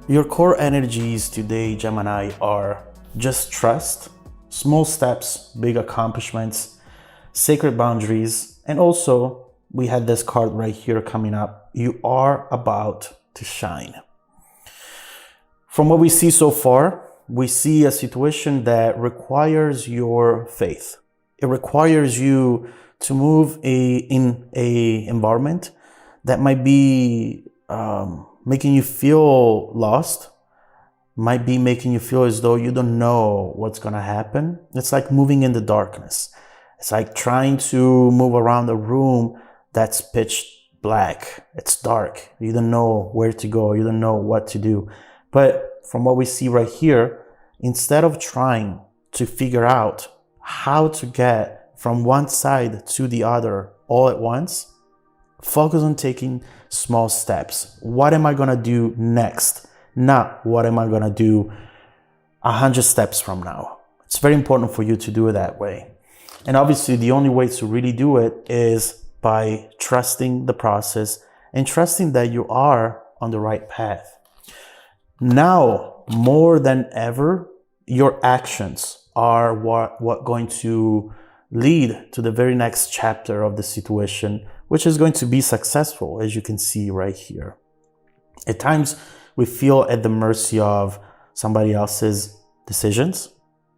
Your core energies today, Gemini, are just trust, small steps, big accomplishments, sacred boundaries, and also we had this card right here coming up. You are about to shine. From what we see so far, we see a situation that requires your faith. It requires you to move in a environment that might be making you feel lost, might be making you feel as though you don't know what's going to happen. It's like moving in the darkness. It's like trying to move around a room that's pitch black. It's dark. You don't know where to go. You don't know what to do. But from what we see right here, instead of trying to figure out how to get from one side to the other all at once, focus on taking small steps. What am I going to do next? Not what am I going to do 100 steps from now. It's very important for you to do it that way. And obviously, the only way to really do it is by trusting the process and trusting that you are on the right path. Now, more than ever, your actions are what going to lead to the very next chapter of the situation, which is going to be successful, as you can see right here. At times, we feel at the mercy of somebody else's decisions.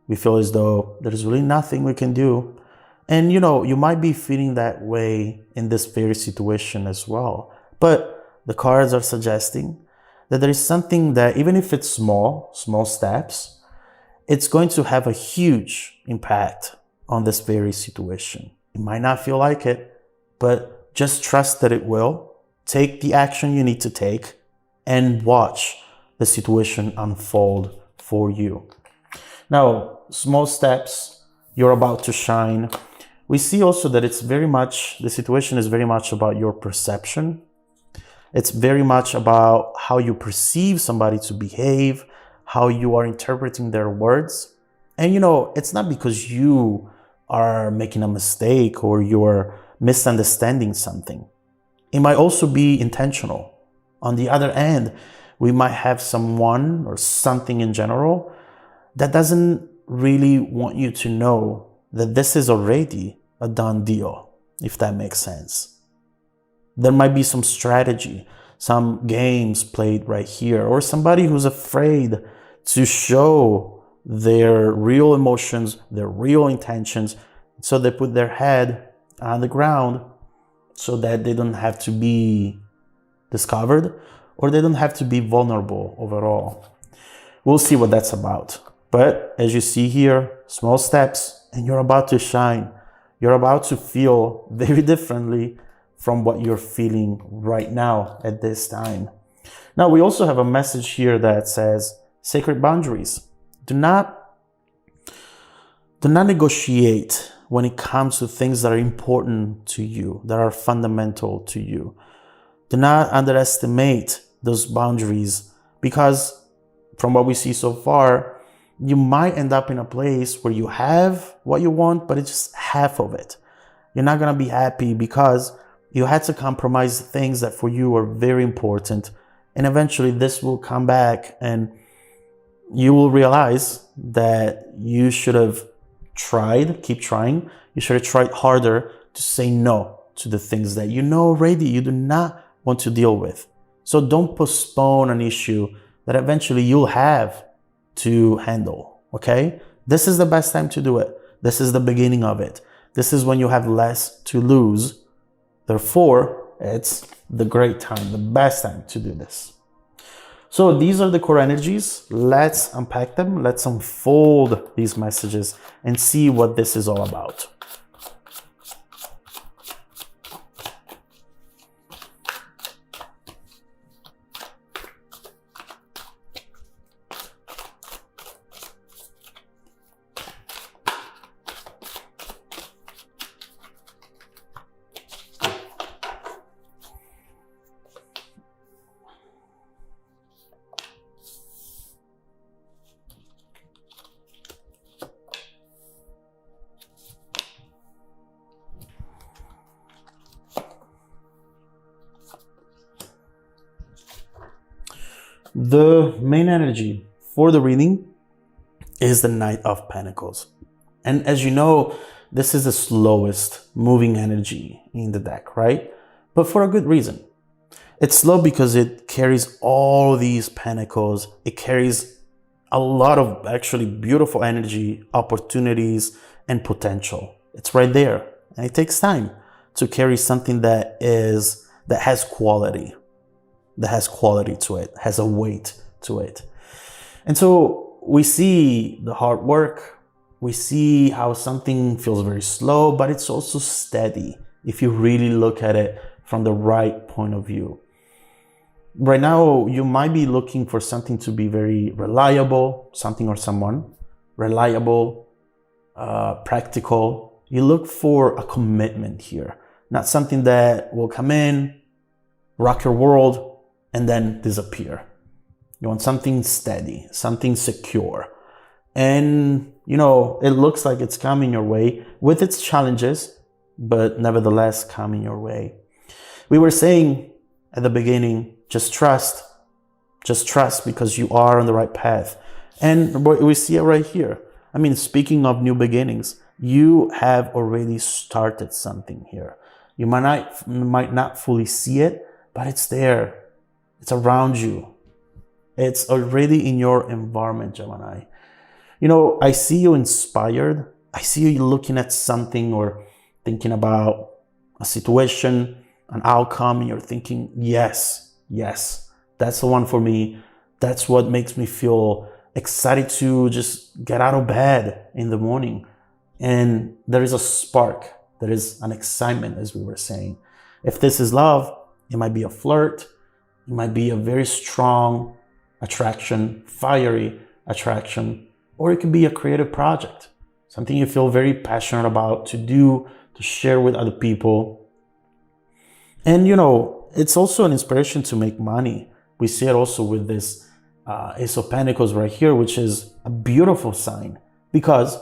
We feel as though there's really nothing we can do. And you might be feeling that way in this very situation as well. But the cards are suggesting that there is something that, even if it's small steps, it's going to have a huge impact on this very situation. It might not feel like it, but just trust that it will. Take the action you need to take and watch the situation unfold for you. Now, small steps, you're about to shine. We see also that the situation is very much about your perception. It's very much about how you perceive somebody to behave, how you are interpreting their words. And it's not because you are making a mistake or you're misunderstanding something. It might also be intentional. On the other end, we might have someone or something in general that doesn't really want you to know that this is already a done deal, if that makes sense. There might be some strategy, some games played right here, or somebody who's afraid to show their real emotions, their real intentions. So they put their head on the ground so that they don't have to be discovered or they don't have to be vulnerable overall. We'll see what that's about. But as you see here, small steps and you're about to shine. You're about to feel very differently from what you're feeling right now at this time. Now, we also have a message here that says sacred boundaries. Do not negotiate when it comes to things that are important to you, that are fundamental to you. Do not underestimate those boundaries, because from what we see so far, you might end up in a place where you have what you want, but it's just half of it. You're not going to be happy because you had to compromise things that for you are very important. And eventually this will come back and you will realize that you should have keep trying. You should have tried harder to say no to the things that you know already you do not want to deal with. So don't postpone an issue that eventually you'll have to handle, okay? This is the best time to do it. This is the beginning of it. This is when you have less to lose. Therefore, it's the great time, the best time to do this. So these are the core energies. Let's unpack them. Let's unfold these messages and see what this is all about. The main energy for the reading is the Knight of Pentacles. And as you know, this is the slowest moving energy in the deck, right? But for a good reason. It's slow because it carries all these pentacles. It carries a lot of actually beautiful energy, opportunities, and potential. It's right there. And it takes time to carry something that has quality, to it, has a weight to it. And so we see the hard work. We see how something feels very slow, but it's also steady if you really look at it from the right point of view. Right now, you might be looking for something to be very reliable, something or someone, reliable, practical. You look for a commitment here, not something that will come in, rock your world, and then disappear. You want something steady, something secure. And, it looks like it's coming your way with its challenges, but nevertheless coming your way. We were saying at the beginning, just trust because you are on the right path. And we see it right here. I mean, speaking of new beginnings, you have already started something here. You might not fully see it, but it's there. It's around you. It's already in your environment, Gemini. I see you inspired. I see you looking at something or thinking about a situation, an outcome, and you're thinking, yes, that's the one for me. That's what makes me feel excited to just get out of bed in the morning. And there is a spark. There is an excitement, as we were saying. If this is love, it might be a flirt. It might be a very strong attraction, fiery attraction, or it could be a creative project, something you feel very passionate about to do, to share with other people. And, it's also an inspiration to make money. We see it also with this Ace of Pentacles right here, which is a beautiful sign because,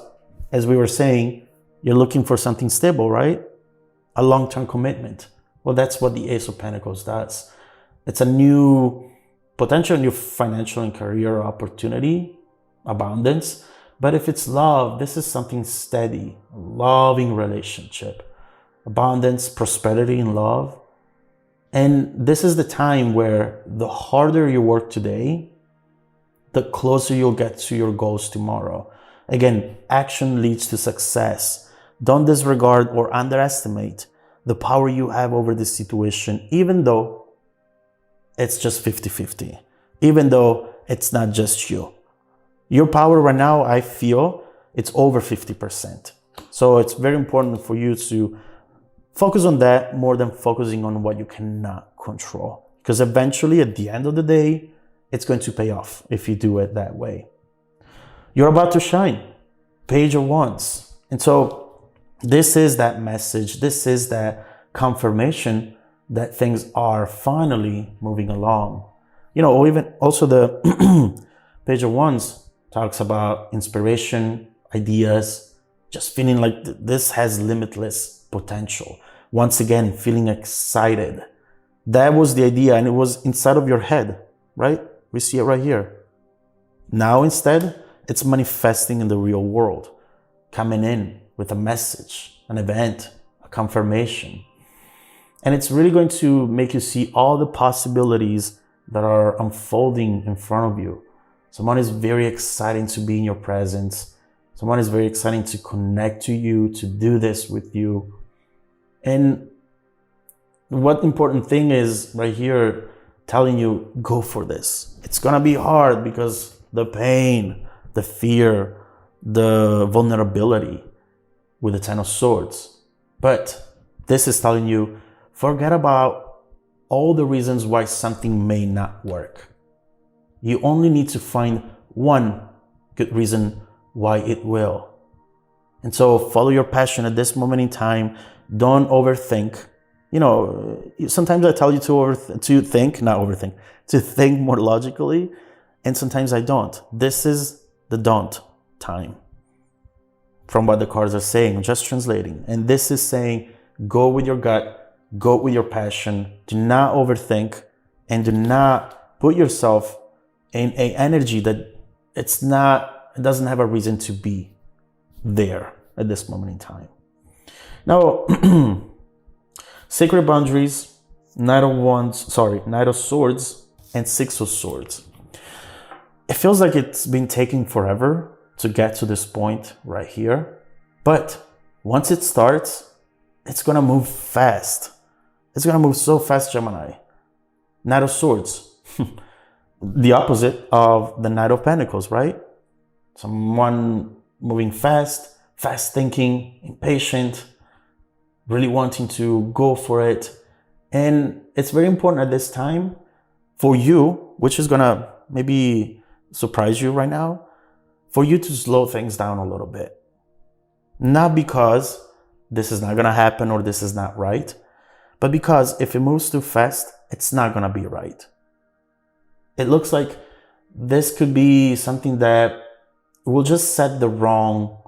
as we were saying, you're looking for something stable, right? A long-term commitment. Well, that's what the Ace of Pentacles does. It's a new potential new financial and career opportunity, abundance. But if it's love, this is something steady, a loving relationship, abundance, prosperity in love. And this is the time where the harder you work today, the closer you'll get to your goals tomorrow. Again, action leads to success. Don't disregard or underestimate the power you have over this situation, even though it's just 50-50, even though it's not just you. Your power right now, I feel, it's over 50%. So it's very important for you to focus on that more than focusing on what you cannot control. Because eventually, at the end of the day, it's going to pay off if you do it that way. You're about to shine. Page of Wands. And so this is that message. This is that confirmation that things are finally moving along. Even also the Page of Wands talks about inspiration, ideas, just feeling like this has limitless potential. Once again, feeling excited. That was the idea, and it was inside of your head, right? We see it right here. Now instead, it's manifesting in the real world, coming in with a message, an event, a confirmation. And it's really going to make you see all the possibilities that are unfolding in front of you. Someone is very exciting to be in your presence. Someone is very exciting to connect to you, to do this with you. And what important thing is right here telling you, go for this. It's gonna be hard because the pain, the fear, the vulnerability with the Ten of Swords. But this is telling you, forget about all the reasons why something may not work. You only need to find one good reason why it will. And so follow your passion at this moment in time. Don't overthink. Sometimes I tell you to think more logically, and sometimes I don't. This is the don't time from what the cards are saying, I'm just translating. And this is saying, go with your gut, go with your passion. Do not overthink, and do not put yourself in a energy that it doesn't have a reason to be there at this moment in time. Now, sacred boundaries, Knight of Swords, and Six of Swords. It feels like it's been taking forever to get to this point right here. But once it starts, it's gonna move fast. It's gonna move so fast, Gemini. Knight of Swords, the opposite of the Knight of Pentacles, right? Someone moving fast, fast thinking, impatient, really wanting to go for it. And it's very important at this time for you, which is gonna maybe surprise you right now, for you to slow things down a little bit. Not because this is not gonna happen or this is not right, but because if it moves too fast, it's not gonna be right. It looks like this could be something that will just set the wrong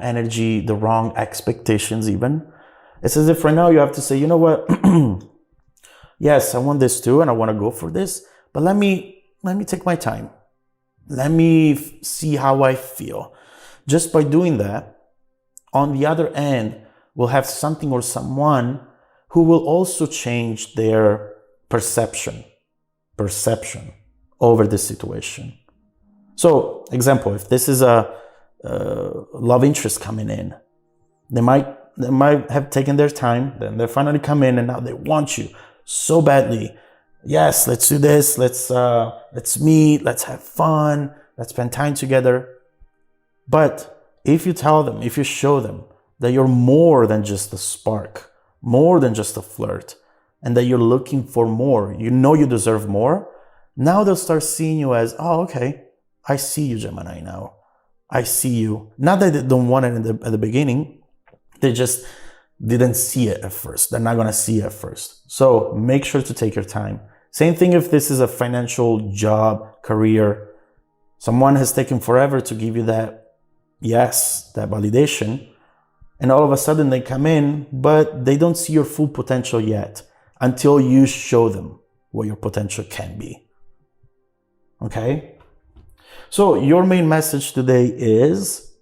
energy, the wrong expectations even. It's as if right now you have to say, you know what? Yes, I want this too, and I want to go for this, but let me take my time. Let me see how I feel. Just by doing that, on the other end, we'll have something or someone who will also change their perception over the situation. So, example, if this is a love interest coming in, they might have taken their time, then they finally come in and now they want you so badly. Yes, let's do this. Let's meet. Let's have fun. Let's spend time together. But if you tell them, if you show them that you're more than just a spark, more than just a flirt, and that you're looking for more, you know you deserve more, now they'll start seeing you as, oh, okay, I see you, Gemini, now. I see you. Not that they don't want it at the beginning, they just didn't see it at first. They're not going to see it at first. So make sure to take your time. Same thing if this is a financial job, career. Someone has taken forever to give you that, yes, that validation. And all of a sudden they come in, but they don't see your full potential yet until you show them what your potential can be. Okay? So your main message today is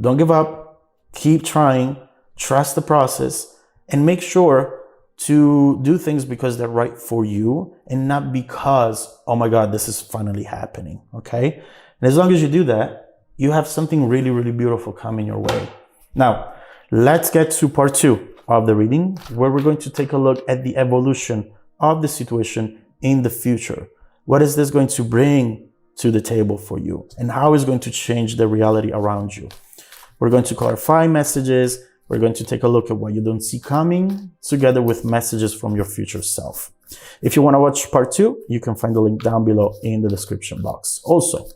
don't give up, keep trying, trust the process, and make sure to do things because they're right for you and not because, oh my God, this is finally happening. Okay? And as long as you do that, you have something really, really beautiful coming your way. Now, let's get to part 2 of the reading, where we're going to take a look at the evolution of the situation in the future. What is this going to bring to the table for you? And how is it going to change the reality around you? We're going to clarify messages. We're going to take a look at what you don't see coming, together with messages from your future self. If you want to watch part 2, you can find the link down below in the description box. Also,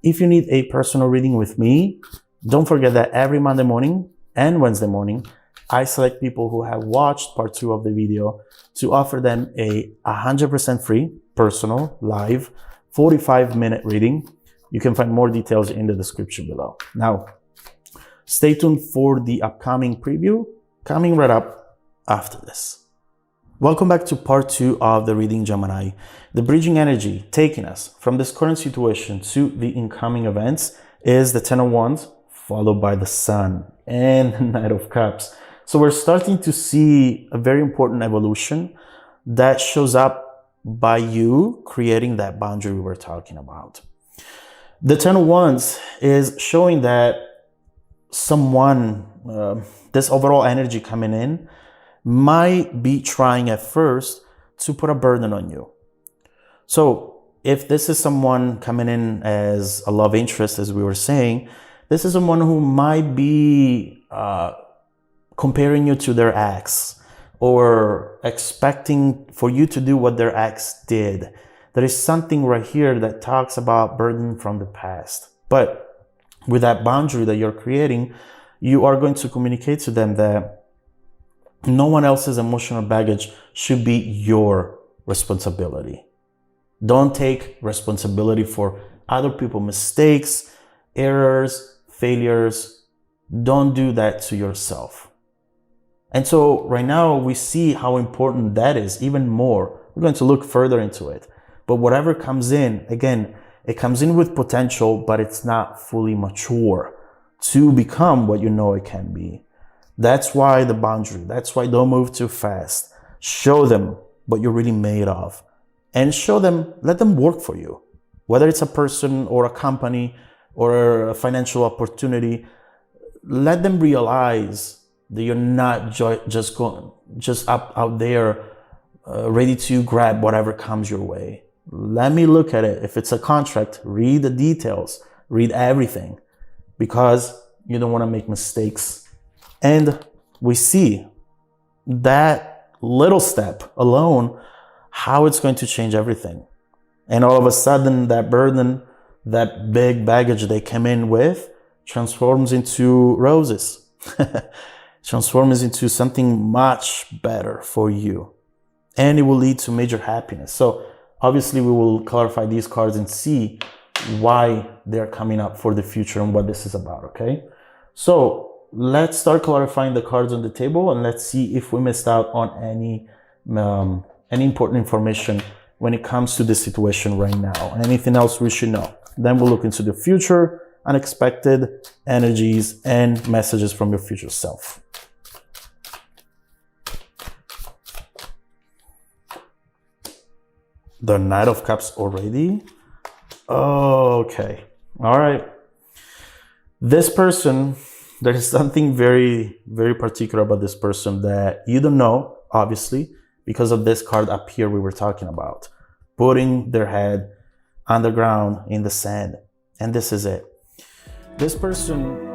if you need a personal reading with me, don't forget that every Monday morning and Wednesday morning, I select people who have watched part 2 of the video to offer them a 100% free, personal, live, 45-minute reading. You can find more details in the description below. Now, stay tuned for the upcoming preview coming right up after this. Welcome back to part 2 of the reading, Gemini. The bridging energy taking us from this current situation to the incoming events is the Ten of Wands, followed by the Sun and the Knight of Cups. So we're starting to see a very important evolution that shows up by you creating that boundary we were talking about. The Ten of Wands is showing that someone, this overall energy coming in, might be trying at first to put a burden on you. So if this is someone coming in as a love interest, as we were saying, this is someone who might be comparing you to their ex or expecting for you to do what their ex did. There is something right here that talks about burden from the past. But with that boundary that you're creating, you are going to communicate to them that no one else's emotional baggage should be your responsibility. Don't take responsibility for other people's mistakes, errors, failures. Don't do that to yourself. And so right now we see how important that is even more. We're going to look further into it. But whatever comes in, again, it comes in with potential, but it's not fully mature to become what you know it can be. That's why the boundary. That's why don't move too fast. Show them what you're really made of, and show them, let them work for you. Whether it's a person or a company or a financial opportunity, let them realize that you're not just up out there ready to grab whatever comes your way. Let me look at it. If it's a contract, read the details, read everything, because you don't want to make mistakes. And we see that little step alone, how it's going to change everything. And all of a sudden, that burden, that big baggage they came in with, transforms into roses, transforms into something much better for you. And it will lead to major happiness. So obviously we will clarify these cards and see why they're coming up for the future and what this is about, okay? So let's start clarifying the cards on the table, and let's see if we missed out on any important information when it comes to this situation right now, and anything else we should know. Then we'll look into the future, unexpected energies, and messages from your future self. The Knight of Cups already? Okay. All right. This person, there is something very, very particular about this person that you don't know, obviously, because of this card up here we were talking about. Putting their head underground in the sand. And this is it. This person